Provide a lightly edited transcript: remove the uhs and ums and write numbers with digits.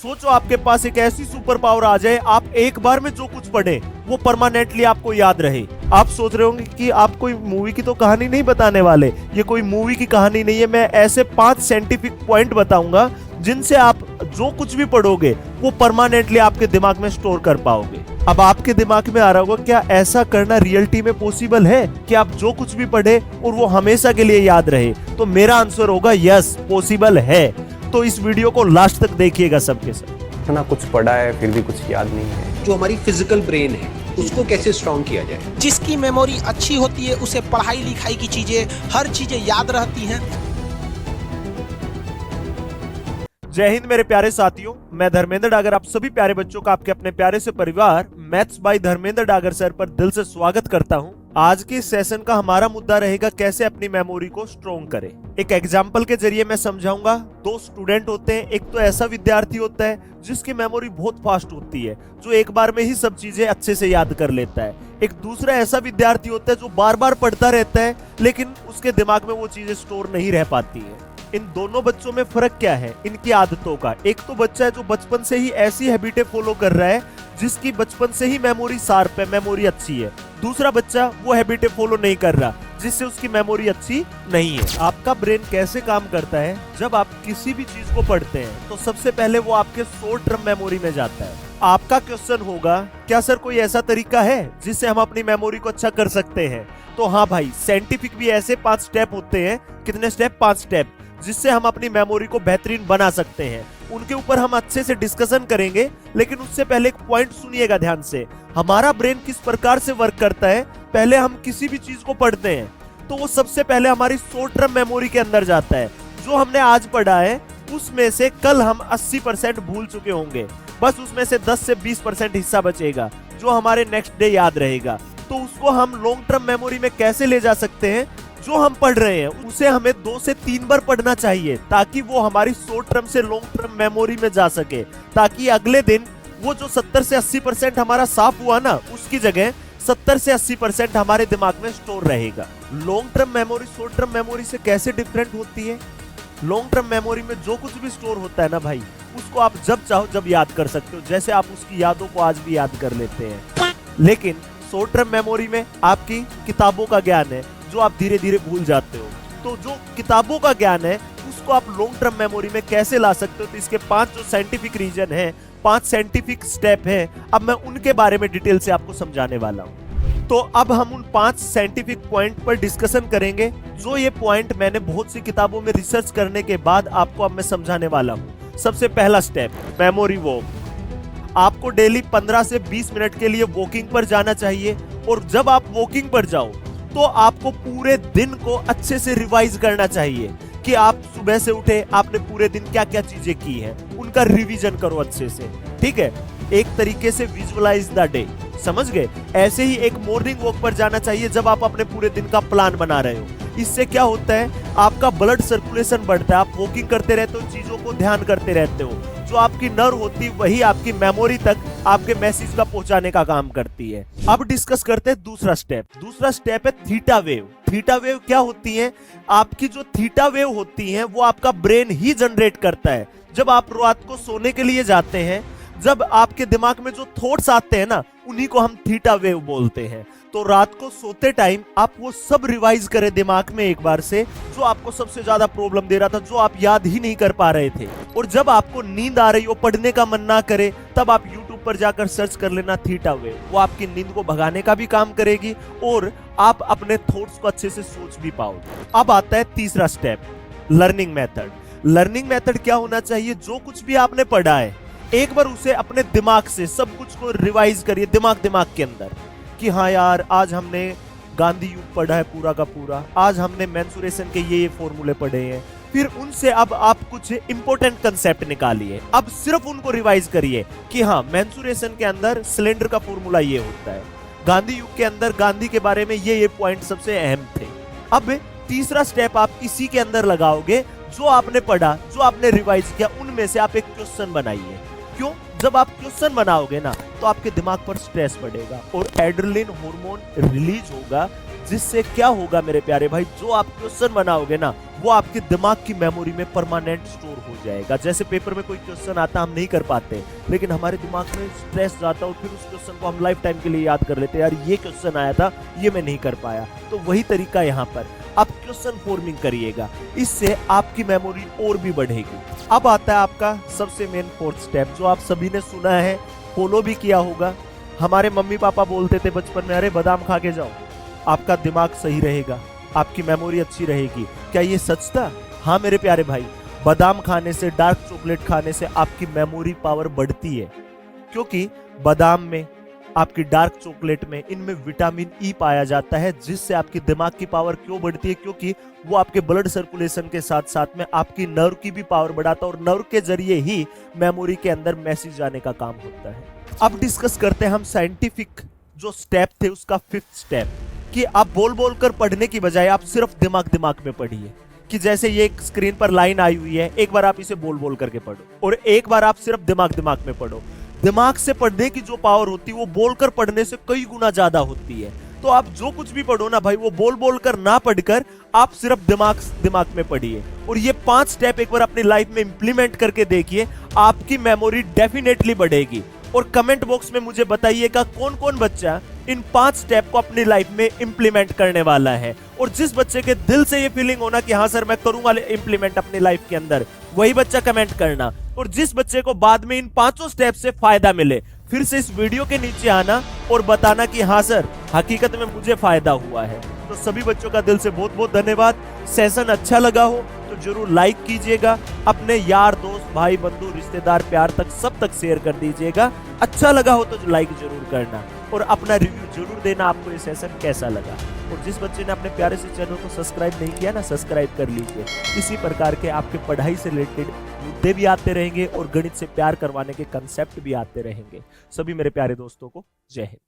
सोचो आपके पास एक ऐसी सुपर पावर आ जाए, आप एक बार में जो कुछ पढ़े वो परमानेंटली आपको याद रहे। आप सोच रहे होंगे कि आप कोई मूवी की तो कहानी नहीं बताने वाले, ये कोई मूवी की कहानी नहीं है। मैं ऐसे 5 साइंटिफिक पॉइंट बताऊंगा जिनसे आप जो कुछ भी पढ़ोगे वो परमानेंटली आपके दिमाग में स्टोर कर पाओगे। अब आपके दिमाग में आ रहा होगा, क्या ऐसा करना रियलिटी में पॉसिबल है कि आप जो कुछ भी पढ़े और वो हमेशा के लिए याद रहे? तो मेरा आंसर होगा यस, पॉसिबल है। तो इस वीडियो को लास्ट तक देखिएगा सबके सब। इतना कुछ पढ़ा है फिर भी कुछ याद नहीं है। जो हमारी फिजिकल ब्रेन है उसको कैसे स्ट्रॉन्ग किया जाए? जिसकी मेमोरी अच्छी होती है उसे पढ़ाई लिखाई की चीजें, हर चीजें याद रहती हैं। जय हिंद मेरे प्यारे साथियों, मैं धर्मेंद्र डागर आप सभी प्यारे बच्चों का आपके अपने प्यारे से परिवार maths by Dharmendra Dagar sir पर दिल से स्वागत करता हूं। आज के सेशन का हमारा मुद्दा रहेगा कैसे अपनी मेमोरी को स्ट्रॉन्ग करें। एक एग्जाम्पल के जरिए मैं समझाऊंगा। 2 स्टूडेंट होते हैं, एक तो ऐसा विद्यार्थी होता है जिसकी मेमोरी बहुत फास्ट होती है, जो एक बार में ही सब चीजें अच्छे से याद कर लेता है। एक दूसरा ऐसा विद्यार्थी होता है जो बार बार पढ़ता रहता है लेकिन उसके दिमाग में वो चीजें स्टोर नहीं रह पाती है। इन दोनों बच्चों में फर्क क्या है? इनकी आदतों का। एक तो बच्चा है जो बचपन से ही ऐसी हैबिटें फॉलो कर रहा है जिसकी बचपन से ही मेमोरी शार्प है, मेमोरी अच्छी है। दूसरा बच्चा वो हैबिटें फॉलो नहीं कर रहा जिससे उसकी मेमोरी अच्छी नहीं है। आपका ब्रेन कैसे काम करता है? जब आप किसी भी चीज को पढ़ते हैं तो सबसे पहले वो आपके शॉर्ट टर्म मेमोरी में जाता है। आपका क्वेश्चन होगा, क्या सर कोई ऐसा तरीका है जिससे हम अपनी मेमोरी को अच्छा कर सकते हैं? तो हाँ भाई, साइंटिफिक भी ऐसे 5 स्टेप होते हैं। कितने स्टेप? 5 स्टेप, जिससे हम अपनी मेमोरी को बेहतरीन बना सकते हैं। उनके ऊपर हम अच्छे से डिस्कशन करेंगे, लेकिन उससे पहले एक पॉइंट सुनिएगा ध्यान से। हमारा ब्रेन किस प्रकार से वर्क करता है, पहले हम किसी भी चीज को पढ़ते हैं तो वो सबसे पहले हमारी शॉर्ट टर्म मेमोरी के अंदर जाता है। जो हमने आज पढ़ा है उसमें से कल हम 80% भूल चुके होंगे, बस उसमें से 10 से 20% हिस्सा बचेगा जो हमारे नेक्स्ट डे याद रहेगा। तो उसको हम लॉन्ग टर्म मेमोरी में कैसे ले जा सकते हैं? जो हम पढ़ रहे हैं उसे हमें 2 से 3 बार पढ़ना चाहिए ताकि वो हमारी शॉर्ट टर्म से लॉन्ग टर्म मेमोरी में जा सके, ताकि अगले दिन वो जो 70 से 80% हमारा साफ हुआ ना, उसकी जगह 70 से 80% हमारे दिमाग में स्टोर रहेगा। Long term memory short term memory से कैसे डिफरेंट होती है? लॉन्ग टर्म मेमोरी में जो कुछ भी स्टोर होता है ना भाई, उसको आप जब चाहो जब याद कर सकते हो, जैसे आप उसकी यादों को आज भी याद कर लेते हैं। लेकिन शॉर्ट टर्म मेमोरी में आपकी किताबों का ज्ञान है जो आप धीरे धीरे भूल जाते हो। तो जो किताबों का ज्ञान है उसको आप लॉन्ग टर्म मेमोरी में कैसे ला सकते हो? तो इसके 5 जो साइंटिफिक रीजन है, 5 साइंटिफिक स्टेप है, अब मैं उनके बारे में डिटेल से आपको समझाने वाला हूं। तो अब हम उन 5 साइंटिफिक पॉइंट पर डिस्कशन करेंगे। जो ये पॉइंट मैंने बहुत सी किताबों में रिसर्च करने के बाद आपको अब मैं समझाने वाला हूं। सबसे पहला स्टेप, मेमोरी वॉक। आपको डेली 15 से 20 मिनट के लिए वॉकिंग पर जाना चाहिए, और जब आप वॉकिंग पर जाओ तो आपको पूरे दिन को अच्छे से रिवाइज करना चाहिए कि आप सुबह से उठे, आपने पूरे दिन क्या क्या चीजें की हैं, उनका रिवीजन करो अच्छे से। ठीक है, एक तरीके से विजुअलाइज द डे, समझ गए? ऐसे ही एक मॉर्निंग वॉक पर जाना चाहिए जब आप अपने पूरे दिन का प्लान बना रहे हो। इससे क्या होता है, आपका ब्लड सर्कुलेशन बढ़ता है, आप वॉकिंग करते रहते हो, चीजों को ध्यान करते रहते हो। जो आपकी नर्व होती है वही आपकी मेमोरी तक आपके मैसेज का पहुंचाने का काम करती है। अब डिस्कस करते हैं दूसरा स्टेप। दूसरा स्टेप है थीटा वेव। थीटा वेव क्या होती है? आपकी जो थीटा वेव होती है वो आपका ब्रेन ही जनरेट करता है। जब आप रात को सोने के लिए जाते हैं, जब आपके दिमाग में जो थॉट्स आते हैं ना, उन्हीं को हम थीटा वेव बोलते हैं। तो रात को सोते टाइम आप वो सब रिवाइज करें दिमाग में एक बार से, जो आपको सबसे ज्यादा प्रॉब्लम दे रहा था, जो आप याद ही नहीं कर पा रहे थे। और जब आपको नींद आ रही हो, पढ़ने का मन ना करे, तब आप YouTube पर जाकर सर्च कर लेना थीटा वेव। वो आपकी नींद को भगाने का भी काम करेगी और आप अपने थॉट्स को अच्छे से सोच भी पाओगे। अब आता है तीसरा step, learning method. Learning method क्या होना चाहिए? जो कुछ भी आपने पढ़ा है एक बार उसे अपने दिमाग से सब कुछ को रिवाइज करिए, दिमाग के अंदर, कि हाँ यार आज हमने गांधी युग पढ़ा है पूरा का पूरा, आज हमने मेंसुरेशन के ये फॉर्मूले पढ़े हैं। फिर उनसे अब आप कुछ इंपॉर्टेंट कंसेप्ट निकालिए, अब सिर्फ उनको रिवाइज करिए कि हाँ मेंसुरेशन के अंदर सिलेंडर का फॉर्मूला ये होता है, गांधी युग के अंदर गांधी के बारे में ये पॉइंट सबसे अहम थे। अब तीसरा स्टेप आप इसी के अंदर लगाओगे, जो आपने पढ़ा, जो आपने रिवाइज किया, उनमें से आप एक क्वेश्चन बनाइए। क्यों? जब आप क्वेश्चन बनाओगे ना तो आपके दिमाग पर स्ट्रेस बढ़ेगा और एड्रेनलिन हार्मोन रिलीज होगा, जिससे क्या होगा मेरे प्यारे भाई, जो आप क्वेश्चन बनाओगे ना वो आपके दिमाग की मेमोरी में परमानेंट स्टोर हो जाएगा। जैसे पेपर में कोई क्वेश्चन आता हम नहीं कर पाते, लेकिन हमारे दिमाग में स्ट्रेस जाता और फिर उस क्वेश्चन को हम लाइफ टाइम के लिए याद कर लेते, यार ये क्वेश्चन आया था, ये मैं नहीं कर पाया। तो वही तरीका यहाँ पर, आप क्वेश्चन फॉर्मिंग करिएगा, इससे आपकी मेमोरी और भी बढ़ेगी। अब आता है आपका सबसे मेन फोर्थ स्टेप, जो आप सभी ने सुना है, फॉलो भी किया होगा। हमारे मम्मी पापा बोलते थे बचपन में, अरे बादाम खा के जाओ, आपका दिमाग सही रहेगा, आपकी मेमोरी अच्छी रहेगी। क्या ये सच था? हाँ मेरे प्यारे भाई, बादाम खाने से, डार्क चॉकलेट खाने से आपकी मेमोरी पावर बढ़ती है, क्योंकि बादाम में, आपकी डार्क चॉकलेट में, इनमें विटामिन ई पाया जाता है, जिससे आपकी दिमाग की पावर क्यों बढ़ती है, क्योंकि वो आपके ब्लड सर्कुलेशन के साथ साथ में आपकी नर्व की भी पावर बढ़ाता है, और नर्व के जरिए ही मेमोरी के अंदर मैसेज जाने का काम होता है। अब डिस्कस करते हैं हम साइंटिफिक जो स्टेप थे उसका फिफ्थ स्टेप, कि आप बोल बोल कर पढ़ने की बजाय आप सिर्फ दिमाग दिमाग में पढ़िए। कि जैसे ये एक स्क्रीन पर लाइन आई हुई है, एक बार आप इसे बोल बोल करके पढ़ो और एक बार आप सिर्फ दिमाग दिमाग में पढ़ो। दिमाग से पढ़ने की जो पावर होती है वो बोलकर पढ़ने से कई गुना ज्यादा होती है। तो आप जो कुछ भी पढ़ो ना भाई, वो बोल बोल कर ना पढ़कर आप सिर्फ दिमाग दिमाग में पढ़िए। और ये 5 स्टेप एक बार अपनी लाइफ में इंप्लीमेंट करके देखिए, आपकी मेमोरी डेफिनेटली बढ़ेगी। और कमेंट बॉक्स में मुझे बताइएगा कौन कौन बच्चा इन 5 स्टेप को अपनी लाइफ में इंप्लीमेंट करने वाला है। और जिस बच्चे के दिल से ये फीलिंग होना कि हाँ सर मैं करूंगा इंप्लीमेंट अपनी लाइफ के अंदर, वही बच्चा कमेंट करना। और जिस बच्चे को बाद में इन 5 स्टेप से फायदा मिले, फिर से इस वीडियो के नीचे आना और बताना कि हाँ सर हकीकत में मुझे फायदा हुआ है। तो सभी बच्चों का दिल से बहुत बहुत धन्यवाद। सेशन अच्छा लगा हो तो जरूर लाइक कीजिएगा, अपने यार दोस्त भाई बंधु रिश्तेदार प्यार तक सब तक शेयर कर दीजिएगा। अच्छा लगा हो तो लाइक जरूर करना और अपना रिव्यू जरूर देना, आपको ये सेशन कैसा लगा। और जिस बच्चे ने अपने प्यारे से चैनल को सब्सक्राइब नहीं किया ना, सब्सक्राइब कर लीजिए। इसी प्रकार के आपके पढ़ाई से रिलेटेड मुद्दे भी आते रहेंगे और गणित से प्यार करवाने के कंसेप्ट भी आते रहेंगे। सभी मेरे प्यारे दोस्तों को जय हिंद।